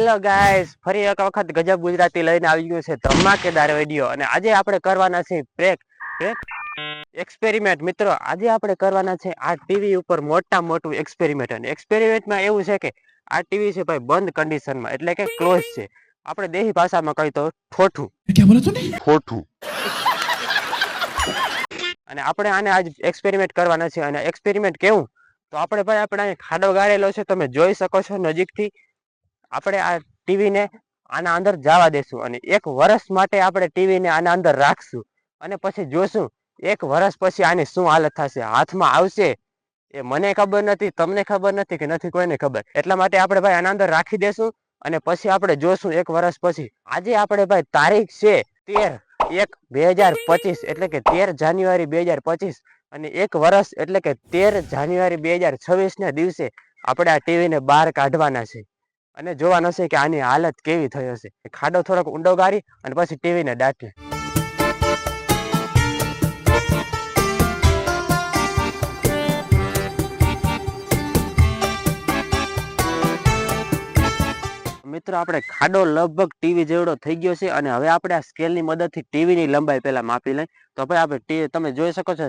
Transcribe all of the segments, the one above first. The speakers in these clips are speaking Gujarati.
હેલો ગાઈસ, ફરી એક વખત ગજબ ગુજરાતી લઈને આવી ગયું છે ધમાકેદાર વિડિયો. અને આજે આપણે કરવાના છે એક્સપેરિમેન્ટ. મિત્રો, આજે આપણે કરવાના છે આ ટીવી ઉપર મોટું એક્સપેરિમેન્ટ. અને એક્સપેરિમેન્ટમાં એવું છે કે આ ટીવી છે ભાઈ બંધ કન્ડિશનમાં, એટલે કે ક્લોઝ છે. આપણે દેશી ભાષામાં કહી તો ઠોઠું. क्या बोला तूने? ઠોઠું. અને આપણે આને આજ એક્સપેરિમેન્ટ કરવાના છે. અને એક્સપેરિમેન્ટ કેવું, તો આપણે ભાઈ આપણે ખાડો ગાળેલો છે, તમે જોઈ શકો છો નજીકથી. આપણે આ ટીવીને આના અંદર જવા દેશું અને 1 વર્ષ માટે આપણે ટીવીને આના અંદર રાખશું. અને પછી જોશું 1 વર્ષ પછી આની શું હાલત થશે. હાથમાં આવશે એ મને ખબર નથી, તમને ખબર નથી કે નથી કોઈને ખબર. એટલા માટે આપણે ભાઈ આના અંદર રાખી દેશું અને પછી આપણે જોશું 1 વર્ષ પછી. આજે આપણે ભાઈ તારીખ છે 13/1/2025, એટલે કે 13 જાન્યુઆરી 2025. અને 1 વર્ષ એટલે કે 13 જાન્યુઆરી 2026 ના દિવસે આપણે આ ટીવીને બહાર કાઢવાના છે. અને જોવાનું છે કે આની હાલત કેવી થઈ હશે. ખાડો થોડોક ઊંડો ગાળી અને પછી ટીવીને દાટી. મિત્રો, આપણે ખાડો લગભગ ટીવી જેવડો થઈ ગયો છે. અને હવે આપણે આ સ્કેલની મદદથી ટીવીની લંબાઈ પહેલા માપી લઈ. તો ભાઈ આપણે તમે જોઈ શકો છો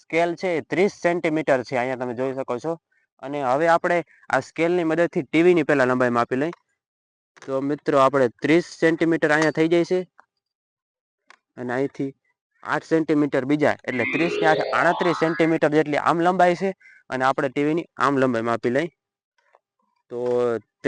સ્કેલ છે 30 સેન્ટીમીટર છે, અહીંયા તમે જોઈ શકો છો. અને હવે આપણે આ સ્કેલની મદદથી ટીવીની પહેલા લંબાઈ માપી લઈ. તો મિત્રો, આપણે 30 સેન્ટીમીટર અહીંયા થઈ જાય છે. અને અહીંથી 8 સેન્ટીમીટર બીજા, એટલે 30 ને 8 38 સેન્ટીમીટર જેટલી આમ લંબાઈ છે. અને આપણે ટીવીની આમ લંબાઈ માપી લઈ તો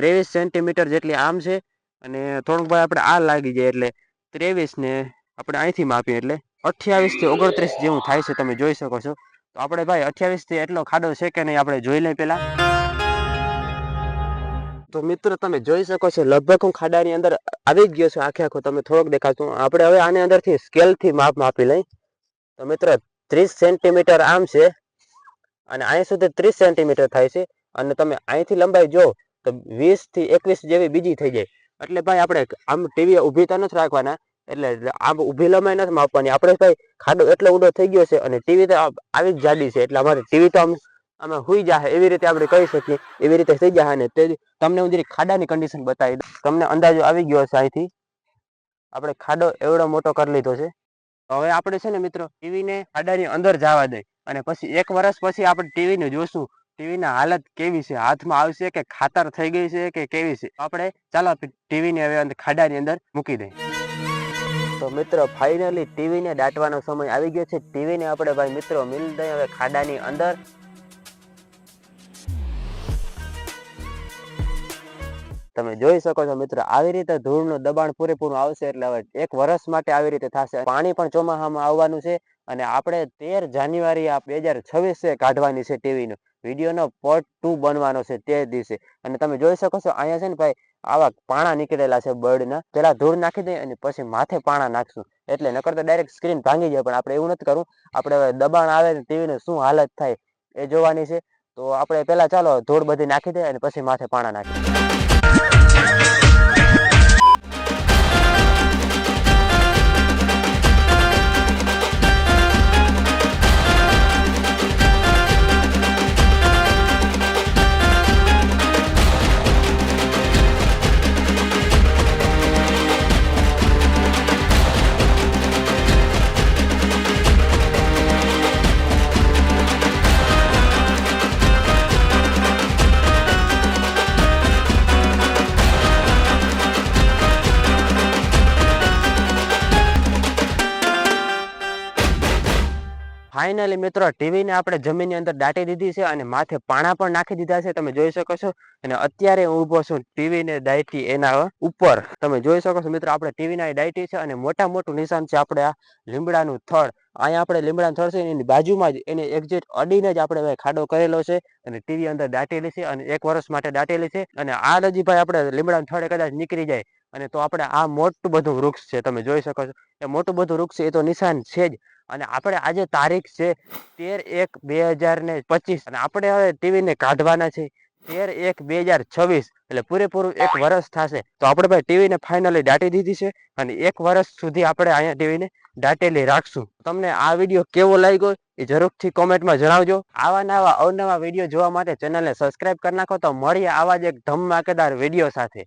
23 સેન્ટીમીટર જેટલી આમ છે. અને થોડુંક ભાઈ આપણે આ લાગી જાય એટલે 23 ને આપણે અહીંથી માપીએ એટલે 28 થી 29 જેવું થાય છે, તમે જોઈ શકો છો. તો આપણે ભાઈ 28 થી એટલો ખાડો છે કે નહીં આપણે જોઈ લઈ પેલા. તો મિત્રો, તમે જોઈ શકો છો લગભગ હું ખાડાની અંદર આવી ગયો છું. આખો તમે થોડોક દેખાતું. આપણે હવે આની અંદરથી સ્કેલથી માપી લઈ. તો મિત્રો, 30 સેન્ટીમીટર આમ છે અને અહીં સુધી 30 સેન્ટીમીટર થાય છે. અને તમે અહીંથી લંબાઈ જો તો 20 થી 21 જેવી બીજી થઈ જાય. એટલે ભાઈ આપણે આમ ટીવી ઊભી તો નથી રાખવાના, એટલે આમ ઊભી લંબાઈ નથી માપવાની. આપણે ભાઈ ખાડો એટલો ઊંડો થઈ ગયો છે અને ટીવી તો આવી જ જાડી છે, એટલે અમારે ટીવી તો અમે હુઈ જાય એવી રીતે આપણે કહી શકીએ, એવી રીતે થઈ જાય. ને તે તમને હું જરી ખાડાની કન્ડિશન બતાવી દઉં, તમને અંદાજો આવી ગયો છે. અહીંથી આપણે ખાડો એવડો મોટો કરી લીધો છે. હવે આપણે છે ને મિત્રો ટીવીને ખાડાની અંદર જવા દઈ અને પછી 1 વર્ષ પછી આપણે ટીવીને જોશું ટીવીની હાલત કેવી છે, હાથમાં આવશે કે ખાતર થઈ ગઈ છે કે કેવી છે. આપણે ચાલો ટીવીને હવે ખાડાની અંદર મૂકી દઈએ. તો મિત્રો, ફાઇનલી ટીવીને દાટવાનો સમય આવી ગયો છે. ટીવીને આપણે ભાઈ મિત્રો મિલ દઈએ હવે ખાડાની અંદર. તમે જોઈ શકો છો મિત્રો, આવી રીતે ધૂળનું દબાણ પૂરેપૂરું આવશે. એટલે હવે 1 વર્ષ માટે આવી રીતે થશે. પાણી પણ ચોમાસામાં આવવાનું છે. અને આપણે 13 જાન્યુઆરી 2026 કાઢવાની છે ટીવીનો વિડીયોનો પાર્ટ 2 બનવાનો છે તે દિવસે. અને તમે જોઈ શકો છો અહીંયા છે ને ભાઈ આવા પાણા નીકળેલા છે બર્ડના. પેલા ધૂળ નાખી દઈએ અને પછી માથે પાણા નાખશું, એટલે નકર તો ડાયરેક્ટ સ્ક્રીન ભાંગી જાય. પણ આપણે એવું નથી કરવું. આપણે હવે દબાણ આવે ટીવીને શું હાલત થાય એ જોવાની છે. તો આપણે પેલા ચાલો ધૂળ બધી નાખી દઈએ અને પછી માથે પાણા નાખી દઈએ. ફાઇનલી મિત્રો, ટીવીને આપણે જમીનની અંદર દાટી દીધી છે અને માથે પાણા પણ નાખી દીધા છે, તમે જોઈ શકો છો. અને અત્યારે હું ઊભો છું ટીવીને દાટી એના ઉપર. તમે જોઈ શકો છો મિત્રો, આપણે ટીવીના દાટી છે અને મોટું નિશાન છે આપણે આ લીમડાનું થડ. અહીંયા આપણે લીમડાનું થડ છે એની બાજુમાં જ એને એક્ઝેક્ટ અડીને જ આપણે ખાડો કરેલો છે અને ટીવી અંદર દાટેલી છે અને 1 વર્ષ માટે દાટેલી છે. અને આ રજી ભાઈ આપણે લીમડાનું થડ કદાચ નીકળી જાય અને તો આપણે આ મોટું બધું વૃક્ષ છે, તમે જોઈ શકો છો. એ મોટું બધું વૃક્ષ છે, એ તો નિશાન છે જ. અને આપણે આજે તારીખ છે 13/1/2025 અને આપણે હવે ટીવીને કાઢવાના છે 13/1/2026, એટલે પૂરેપૂરું 1 વર્ષ થશે. તો આપણે ભાઈ ટીવીને ફાઇનલી દાટી દીધી છે અને 1 વર્ષ સુધી આપણે અહીંયા ટીવીને દાટેલી રાખશું. તમને આ વિડીયો કેવો લાગ્યો એ જરૂરથી કોમેન્ટમાં જણાવજો. આવા નવા અવનવા વિડીયો જોવા માટે ચેનલને સબસ્ક્રાઇબ કરી નાખો. તો મળીએ આવા જ એક ધમાકેદાર વિડીયો સાથે.